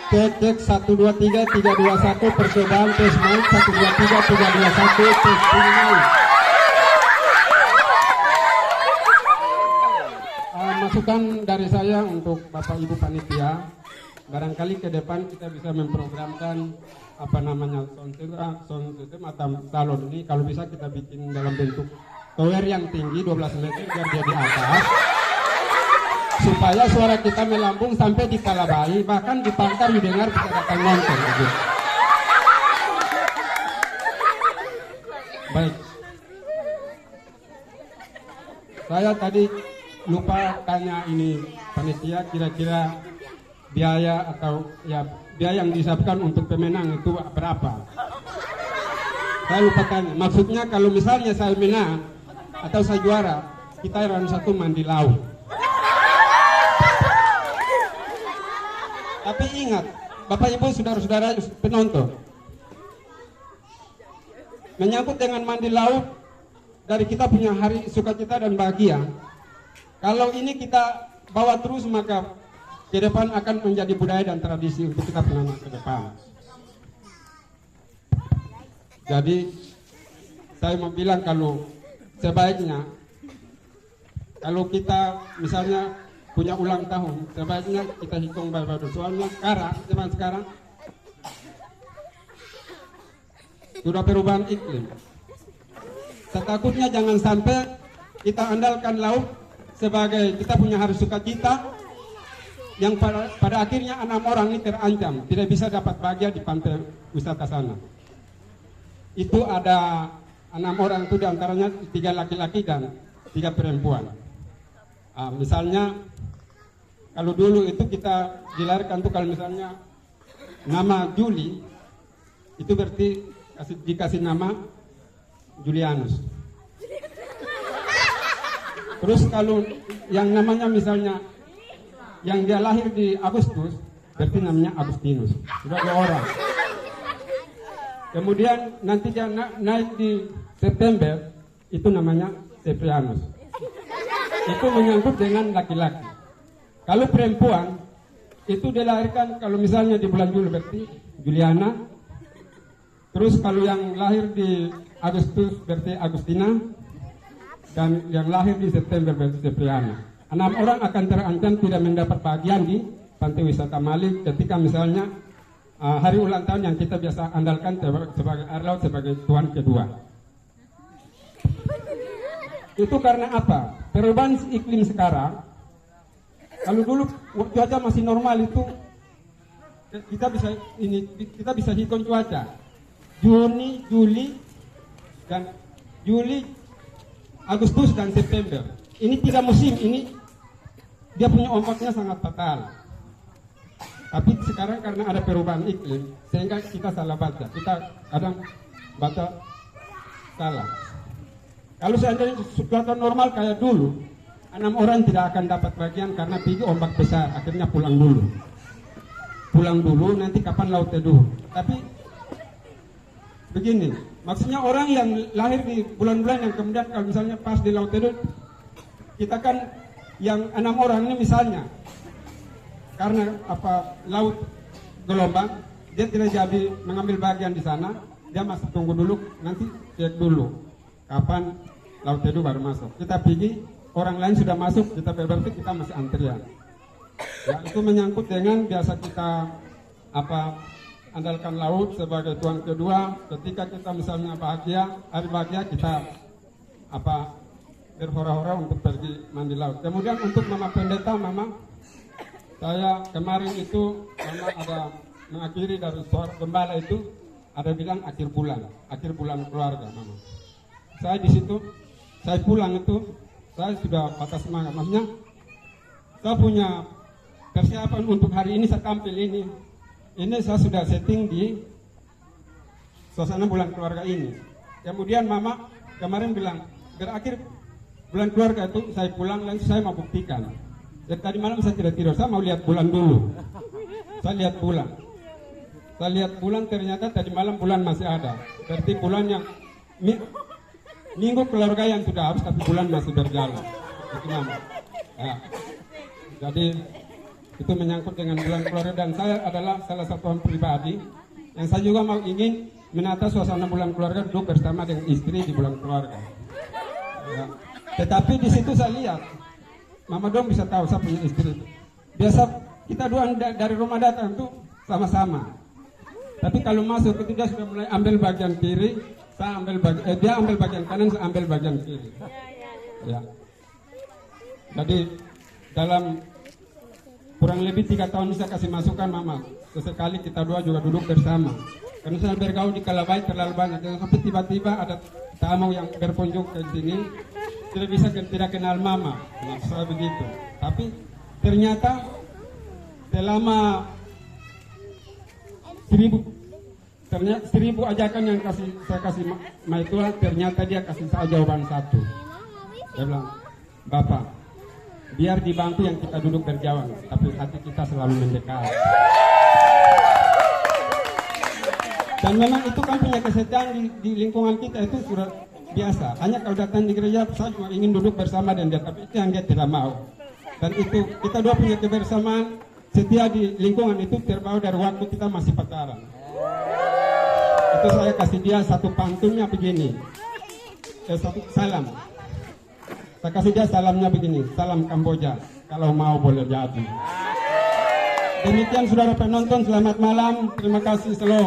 Cek 123 321 percobaan tes mic 123 321 tes mic. Masukan dari saya untuk Bapak Ibu panitia, barangkali ke depan kita bisa memprogramkan apa namanya sound system atau salon ini, kalau bisa kita bikin dalam bentuk tower yang tinggi 12 meter biar dia di atas, supaya suara kita melambung sampai di Kalabai, bahkan di Pangkar didengar bisa datang nonton gitu. Baik, saya tadi lupa tanya ini panitia, kira-kira biaya atau ya biaya yang disiapkan untuk pemenang itu berapa? Saya lupa tanya. Maksudnya kalau misalnya saya menang atau saya juara, kita round 1 mandi laut. Tapi ingat, Bapak Ibu saudara-saudara penonton, menyangkut dengan mandi laut dari kita punya hari sukacita dan bahagia. Kalau ini kita bawa terus, maka ke depan akan menjadi budaya dan tradisi untuk kita punya ke depan. Jadi saya mau bilang kalau sebaiknya kalau kita misalnya punya ulang tahun, sebaiknya kita hitung baik-baik. Soalnya zaman sekarang sudah perubahan iklim. Setakutnya jangan sampai kita andalkan laut sebagai kita punya hari sukacita, yang pada akhirnya 6 orang ini terancam tidak bisa dapat bahagia di pantai wisata sana. Itu ada 6 orang itu, diantaranya 3 laki-laki dan 3 perempuan. Misalnya kalau dulu itu kita dilahirkan tuh, kalau misalnya nama Juli itu berarti dikasih nama Julianus. Terus kalau yang namanya misalnya yang dia lahir di Agustus, berarti namanya Agustinus. Sudah 2 orang. Kemudian nanti dia naik di September, itu namanya Seprianus. Itu menyangkut dengan laki-laki. Kalau perempuan, itu dilahirkan kalau misalnya di bulan Juli, berarti Juliana. Terus kalau yang lahir di Agustus, berarti Agustina. Dan yang lahir di September berarti Sepriana. 6 orang akan terancam tidak mendapat bagian di pantai wisata Malik ketika misalnya hari ulang tahun yang kita biasa andalkan sebagai air laut sebagai tuan kedua. Itu karena apa? Perubahan iklim sekarang. Kalau dulu cuaca masih normal itu kita bisa hitung cuaca. Juni, Juli, Agustus dan September. Ini 3 musim, ini dia punya ombaknya sangat fatal. Tapi sekarang karena ada perubahan iklim, sehingga kita salah baca. Kita kadang baca salah. Kalau seandainya cuaca normal kayak dulu, 6 orang tidak akan dapat bagian karena pergi ombak besar. Akhirnya pulang dulu. Pulang dulu, nanti kapan laut teduh. Tapi begini, maksudnya orang yang lahir di bulan-bulan yang kemudian kalau misalnya pas di laut teduh, kita kan yang 6 orang ini misalnya karena laut gelombang, dia tidak jadi mengambil bagian di sana, dia masih tunggu dulu, nanti cek dulu kapan laut teduh baru masuk. Kita pergi, orang lain sudah masuk, kita berarti kita masih antrian. Ya, itu menyangkut dengan biasa kita andalkan laut sebagai tuan kedua. Ketika kita misalnya bahagia, hari bahagia kita berhora-hora untuk pergi mandi laut. Kemudian untuk Mama Pendeta, Mama, saya kemarin itu Mama ada mengakhiri dari suara gembala itu, ada bilang akhir bulan keluarga, Mama. Saya di situ, saya pulang itu, saya sudah patah semangat. Maksudnya, saya punya persiapan untuk hari ini, saya tampil ini. Ini saya sudah setting di suasana bulan keluarga ini. Kemudian Mama kemarin bilang, berakhir bulan keluarga itu saya pulang, lalu saya mau buktikan. Dari tadi malam saya tidak tidur, saya mau lihat bulan dulu. Saya lihat bulan, ternyata tadi malam bulan masih ada. Berarti bulan yang minggu keluarga yang sudah habis, tapi bulan masih berjalan. Itu Mama. Ya. Jadi Itu menyangkut dengan bulan keluarga, dan saya adalah salah satu orang pribadi yang saya juga mau ingin menata suasana bulan keluarga, duduk bersama dengan istri di bulan keluarga. Ya. Tetapi di situ saya lihat, Mama Dom bisa tahu saya punya istri. Biasa kita dua dari rumah datang tuh sama-sama. Tapi kalau masuk itu dia sudah mulai ambil bagian kiri, saya ambil dia ambil bagian kanan, saya ambil bagian kiri. Ya. Jadi dalam kurang lebih 3 tahun saya kasih masukan Mama. Sesekali kita dua juga duduk bersama. Karena saya bergaul di Kalabai terlalu banyak. Dan sampai tiba-tiba ada tamu yang berkunjung ke sini tidak kenal Mama. Nah, saya begitu. Tapi ternyata selama 1000 ajakan yang saya kasih Maitulah, ternyata dia kasih saya jawaban satu. Dia bilang, Bapak, biar di bangku yang kita duduk berjauhan, tapi hati kita selalu mendekat. Dan memang itu kan punya kesetiaan di lingkungan kita, itu sudah biasa. Hanya kalau datang di gereja, saya cuma ingin duduk bersama dan dia, tapi itu yang dia tidak mau. Dan itu kita dua punya kebersamaan setia di lingkungan itu terbawa dari waktu kita masih pacaran. Itu saya kasih dia satu pantunnya begini, satu salam. Saya kasih dia salamnya begini, salam Kamboja, kalau mau boleh jadi. Demikian saudara penonton, selamat malam, terima kasih, salam.